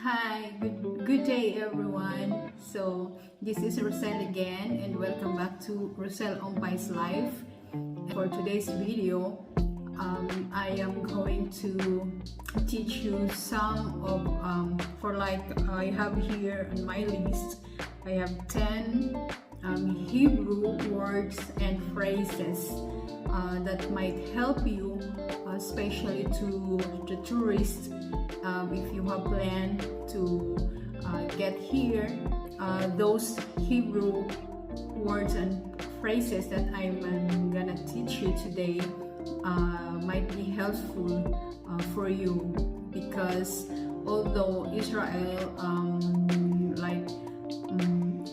Hi, good day everyone. So this is Ruselle again and welcome back to Ruselle Ompay's life. For today's video, I am going to teach you some of I have here on my list, I have 10 Hebrew words and phrases that might help you, especially to the tourists. If you have planned to get here, those Hebrew words and phrases that I'm gonna teach you today might be helpful for you, because although Israel,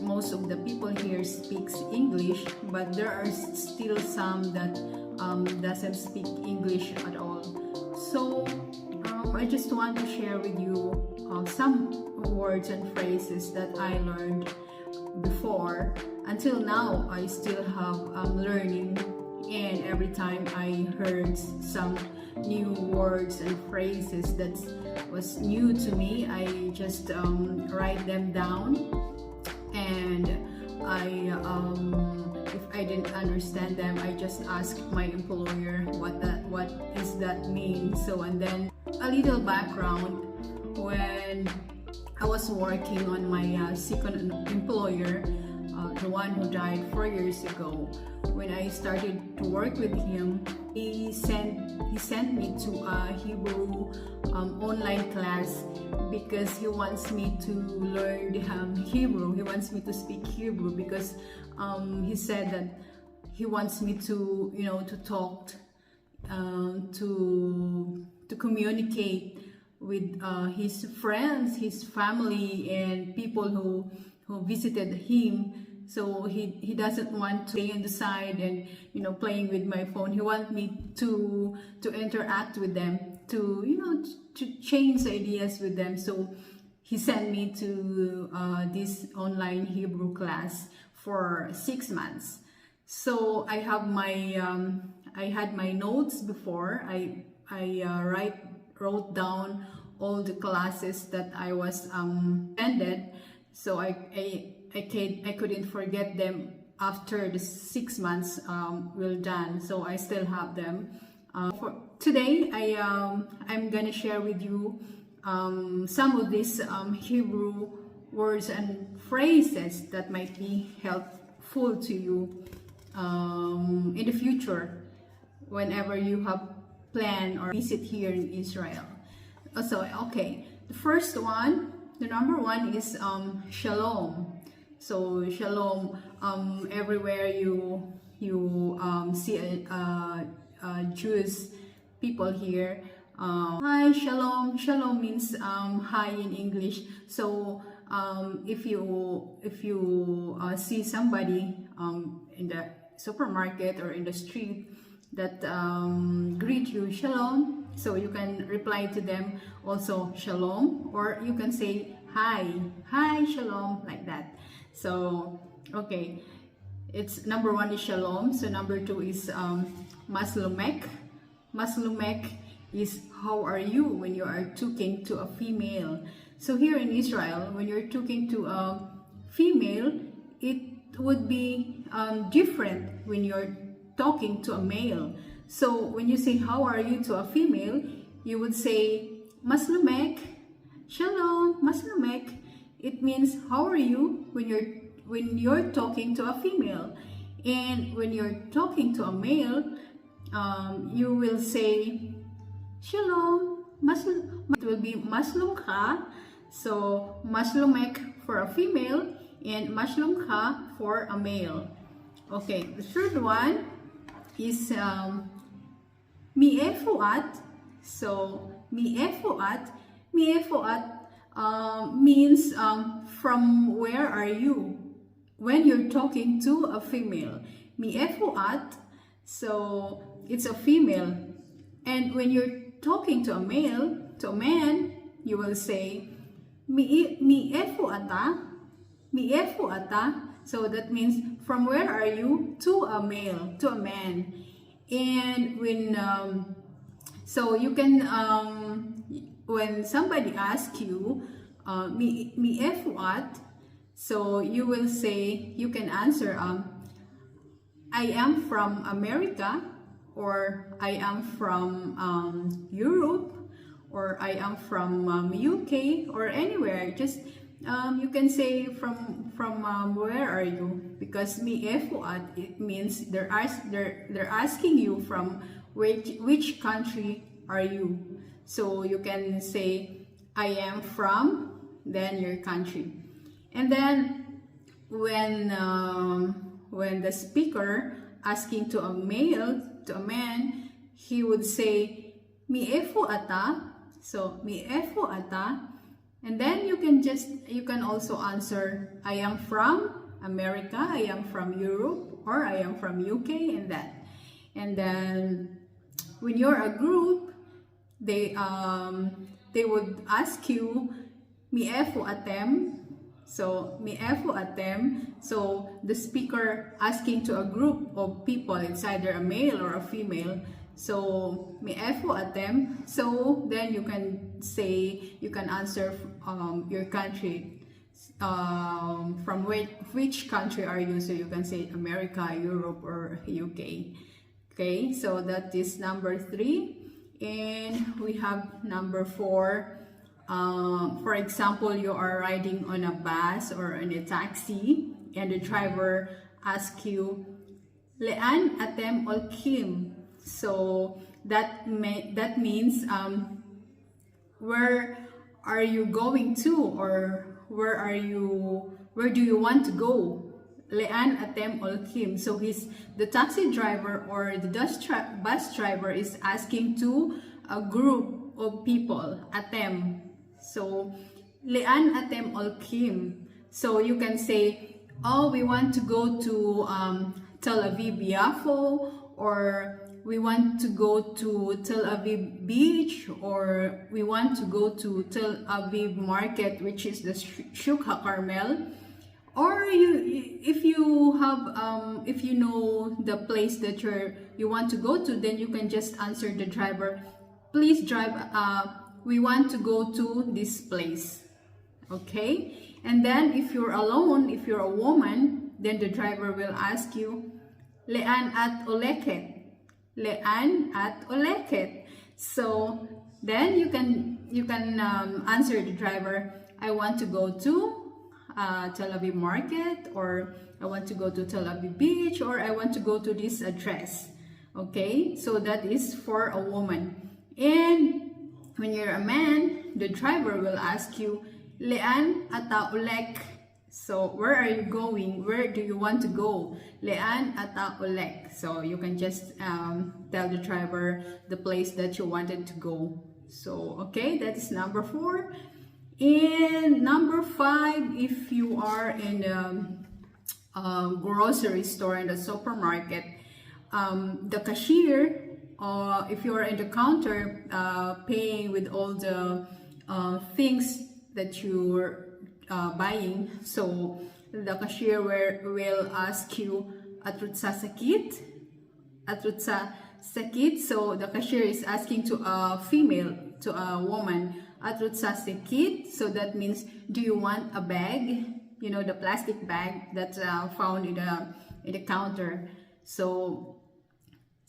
most of the people here speaks English, but there are still some that doesn't speak English at all. So I just want to share with you some words and phrases that I learned before. Until now, I still have learning, and every time I heard some new words and phrases that was new to me, I just write them down, and if I didn't understand them, I just ask my employer what does that mean. So, and then a little background: when I was working on my second employer, the one who died 4 years ago, when I started to work with him, he sent me to a Hebrew online class, because he wants me to learn Hebrew. He wants me to speak Hebrew because he said that he wants me to, to talk, to communicate with his friends, his family, and people who visited him. So he doesn't want to stay on the side and playing with my phone. He wants me to interact with them, to change ideas with them. So he sent me to this online Hebrew class for 6 months. So I have my I had my notes before. I wrote down all the classes that I was attended, so I couldn't forget them after the 6 months were done. So I still have them. For today, I'm gonna share with you some of these Hebrew words and phrases that might be helpful to you in the future, whenever you have plan or visit here in Israel. So, okay, the number one is shalom. So shalom, everywhere you see Jewish people here. Hi, shalom. Shalom means hi in English. So if you see somebody in the supermarket or in the street that greet you shalom, so you can reply to them also shalom, or you can say hi shalom, like that. So okay, it's number one is shalom. So number two is maslumek. Maslumek is how are you when you are talking to a female. So here in Israel, when you're talking to a female, it would be different when you're talking to a male. So when you say how are you to a female, you would say maslumek, shalom, maslumek. It means how are you when you're talking to a female. And when you're talking to a male, you will say shalom, it will be maslumcha. So maslumek for a female and maslumcha for a male. Okay, the third one is mi'efuat. So mi'efuat means from where are you when you're talking to a female. Mi'efuat, so it's a female. And when you're talking to a male, to a man, you will say mi'efuata. So that means from where are you to a male, to a man. And when so you can when somebody asks you, me if what, so you will say, you can answer, I am from America, or I am from Europe, or I am from UK, or anywhere. Just you can say from where are you, because me if what, it means they're asking you from which country are you. So you can say I am from, then your country. And then when the speaker asking to a male, to a man, he would say mi efo ata. So mi efo ata. And then you can also answer I am from America, I am from Europe, or I am from UK, and that. And then when you're a group, they would ask you mi efo atem. So mi efo atem. So the speaker asking to a group of people, it's either a male or a female. So mi efo atem. So then you can say, you can answer your country, from which country are you. So you can say America, Europe, or UK. Okay, so that is number 3. And we have number 4. For example, you are riding on a bus or in a taxi, and the driver asks you, Lean atem olkim. So that means where are you going to, or where do you want to go? Lean atem olkim. So the taxi driver or the bus driver is asking to a group of people, atem. So lean atem olkim. So you can say, oh, we want to go to Tel Aviv Yafo, or we want to go to Tel Aviv Beach, or we want to go to Tel Aviv Market, which is the Shuk HaCarmel. Or if you know the place that you want to go to, then you can just answer the driver, please drive, we want to go to this place. Okay? And then if you're alone, if you're a woman, then the driver will ask you, Lean at oleket. Lean at oleket. So then you can answer the driver, I want to go to Tel Aviv Market, or I want to go to Tel Aviv Beach, or I want to go to this address. Okay, so that is for a woman. And when you're a man, the driver will ask you, Lean ata olek. So where are you going? Where do you want to go? Lean ata olek. So you can just tell the driver the place that you wanted to go. So okay, that is number 4. And number 5, if you are in a grocery store, in the supermarket, the cashier, if you are in the counter paying with all the things that you're buying, so the cashier will ask you, atrutsa sakit? Atrutsa sakit? So the cashier is asking to a female, to a woman, atrutsa sakit. So that means, do you want a bag? You know, the plastic bag that's found in the counter. So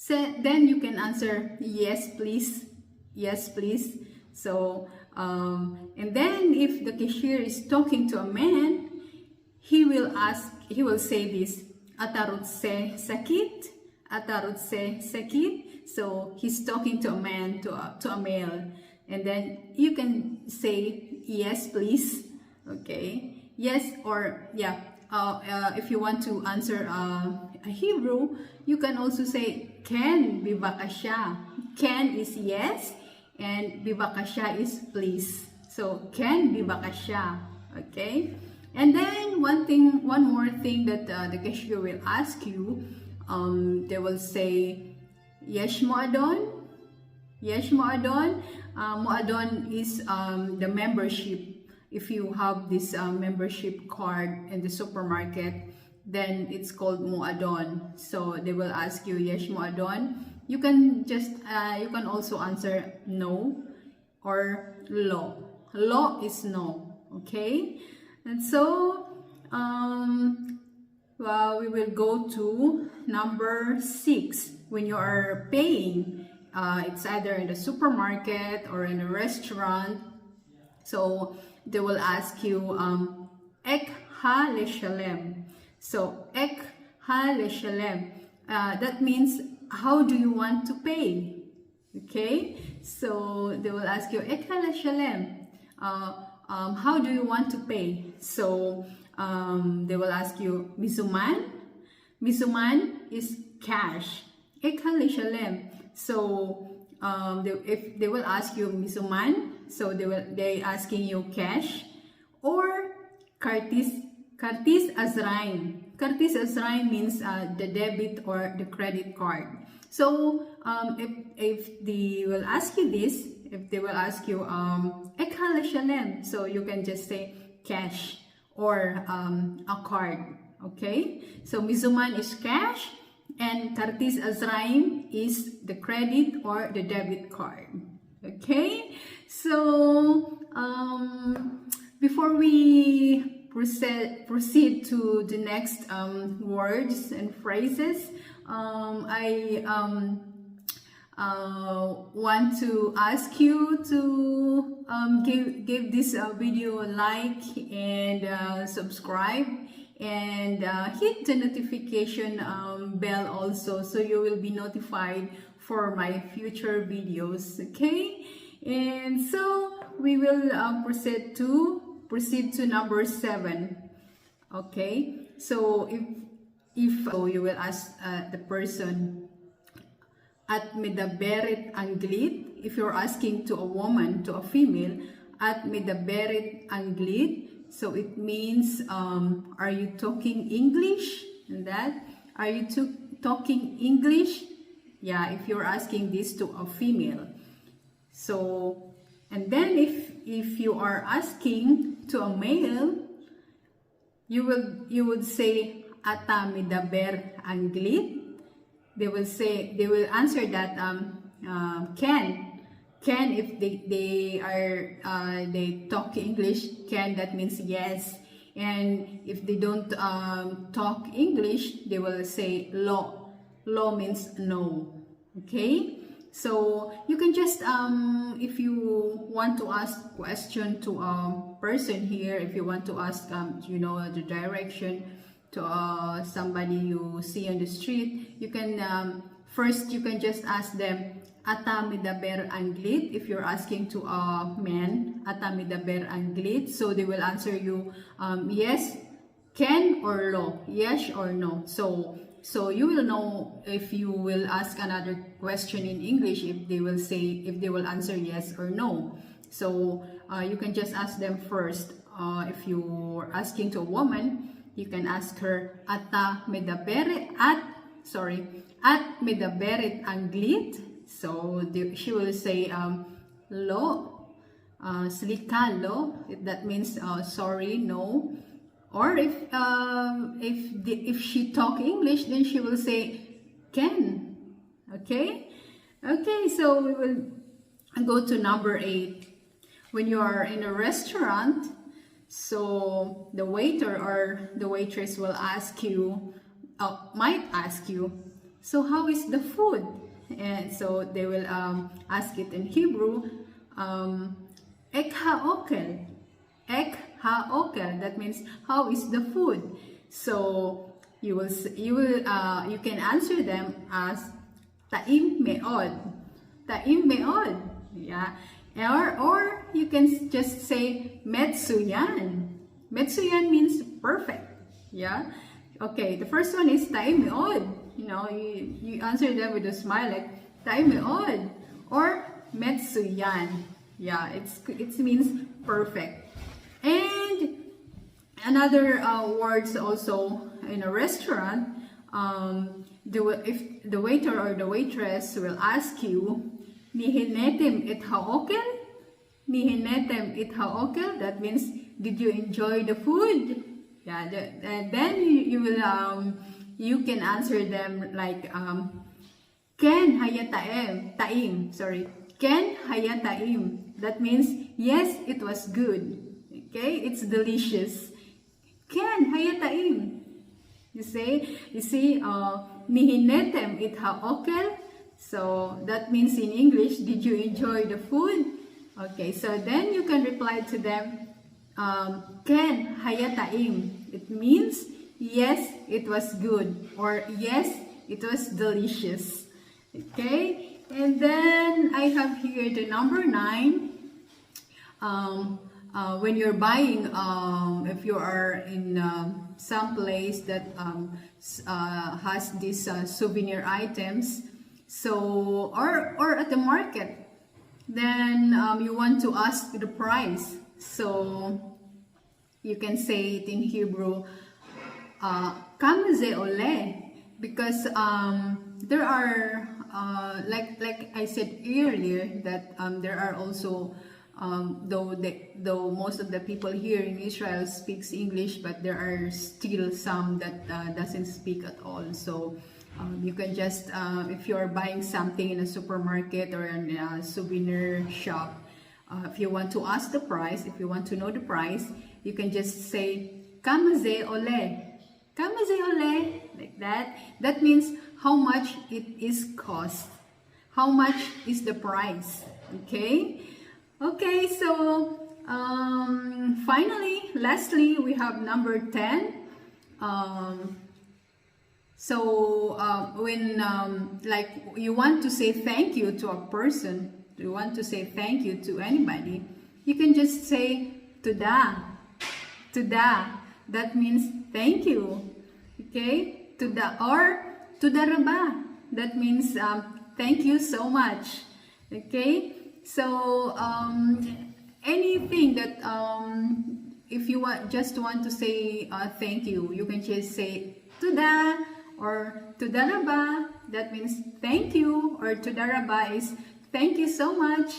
then you can answer, yes please, yes please. So and then if the cashier is talking to a man, he will say this, atarutse sakit, atarutse sakit. So he's talking to a man, to a male. And then you can say, yes please. Okay, yes, or yeah. If you want to answer a Hebrew, you can also say, Ken bivakasha. Ken is yes, and bivakasha is please. So Ken bivakasha. Okay, and then one more thing that the cashier will ask you, they will say, Yesh mo'adon. Yesh mo'adon. Mo'adon is the membership. If you have this membership card in the supermarket, then it's called mo'adon. So they will ask you, Yesh mo'adon. You can just you can also answer no, or lo. Lo is no. Okay? And so, well, we will go to number 6. When you are paying, it's either in the supermarket or in a restaurant. So they will ask you, ek ha leshalem. So ek ha leshalem. That means, how do you want to pay? Okay, so they will ask you, ek ha leshalem. How do you want to pay? So they will ask you, misuman. Misuman is cash. Ek ha leshalem. So if they will ask you misuman, so they asking you cash, or kartis azrain. Kartis azrain means the debit or the credit card. So if they will ask you this, if they will ask you ek ha leshalem, so you can just say cash or a card. Okay, so misuman is cash and kartis azrain is the credit or the debit card. Okay, so before we proceed to the next words and phrases, I want to ask you to give this video a like and subscribe, and hit the notification bell also, so you will be notified for my future videos. Okay, and so we will proceed to number 7. Okay, so if so you will ask the person, at medaberet anglit. If you're asking to a woman, to a female, at medaberet anglit, so it means are you talking English? And that, are you talking English? Yeah, if you're asking this to a female. So, and then if you are asking to a male, you would say ata medaber anglit. They will answer that can if they talk English. Can, that means yes. And if they don't talk English, they will say lo. Lo means no. Okay, so you can just if you want to ask question to a person here, if you want to ask you know, the direction to somebody you see on the street, you can first you can just ask them ata medaber anglit. If you're asking to a man, ata medaber anglit, so they will answer you yes, can, or lo, yes or no. So you will know if you will ask another question in English, if they will answer yes or no. So you can just ask them first. If you're asking to a woman, you can ask her ata medaberet at medaberet anglit. So she will say lo, slika lo. That means sorry, no. Or if she talk English, then she will say can. Okay, so we will go to number 8. When you are in a restaurant, so the waiter or the waitress will ask you, might ask you, so how is the food? And so they will ask it in Hebrew, ek haokel. Ek haokel, that means how is the food? So you can answer them as taim meod. Taim meod. Yeah. Or you can just say metsuyan. Metsuyan means perfect. Yeah. Okay, the first one is taim meod. You know, you answer them with a smile like taim meod or metsuyan. Yeah, it means perfect. And another words also in a restaurant, if the waiter or the waitress will ask you, nihinetem it haokel? Nihinetem it haokel? That means, did you enjoy the food? Yeah, then you can answer them like ken haya taim, sorry, Ken hayataim. That means, yes, it was good. Okay, it's delicious. Ken hayataim. You see, nihinetem itha okel. So that means in English, did you enjoy the food? Okay, so then you can reply to them, Ken hayataim. It means, yes, it was good, or yes, it was delicious. Okay, and then I have here the number 9. When you're buying, if you are in some place that has these souvenir items, so or at the market, then you want to ask the price. So you can say it in Hebrew, kama ze ole, because there are like I said earlier that there are also though most of the people here in Israel speaks English, but there are still some that doesn't speak at all. So you can just if you are buying something in a supermarket or in a souvenir shop, if you want to ask the price, if you want to know the price, you can just say kama ze ole, kama ze ole, like that. That means how much it is cost, how much is the price. Okay, so finally, lastly, we have number 10. So when like you want to say thank you to a person, you want to say thank you to anybody, you can just say tuda, tuda. That means thank you. Okay, tuda, or tudaraba. That means thank you so much. Okay, so anything that if you just want to say thank you, you can just say tuda or tudaraba. That means thank you, or tudaraba is thank you so much.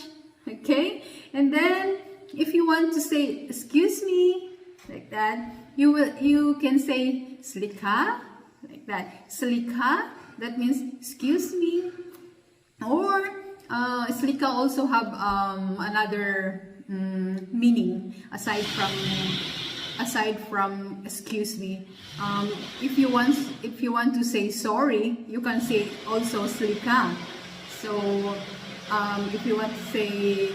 Okay, and then if you want to say excuse me, like that, you can say slika, like that. Slika, that means excuse me. Or slika also have another meaning aside from excuse me. If you want to say sorry, you can say also slika. So if you want to say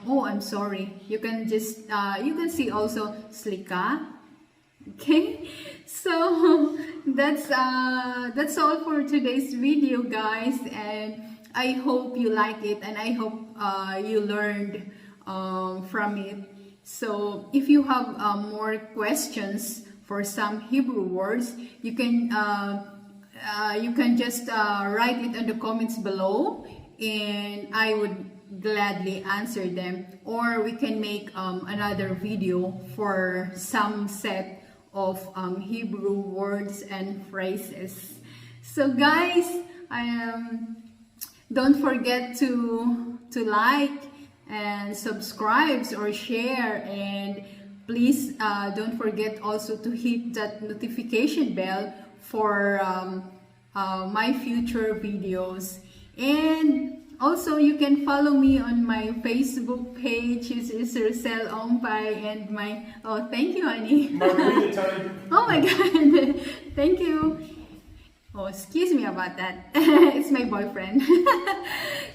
oh, I'm sorry, you can just you can say also slika. Okay, so that's all for today's video, guys, and I hope you like it, and I hope you learned from it. So if you have more questions for some Hebrew words, you can just write it in the comments below, and I would gladly answer them. Or we can make another video for some set of Hebrew words and phrases. So guys, don't forget to like and subscribe or share, and please don't forget also to hit that notification bell for my future videos. And also you can follow me on my Facebook page. It's Ruselle Ompay, and my thank you, Annie. Margarita time. Oh my god. Thank you. Oh, excuse me about that. It's my boyfriend.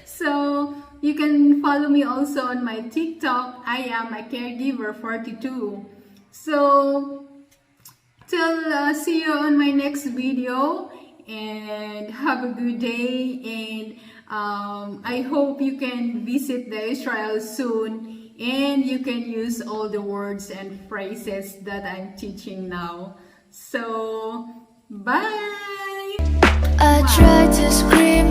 So you can follow me also on my TikTok. I am a caregiver 42. So till see you on my next video, and have a good day, and I hope you can visit the Israel soon, and you can use all the words and phrases that I'm teaching now. So bye. I tried to scream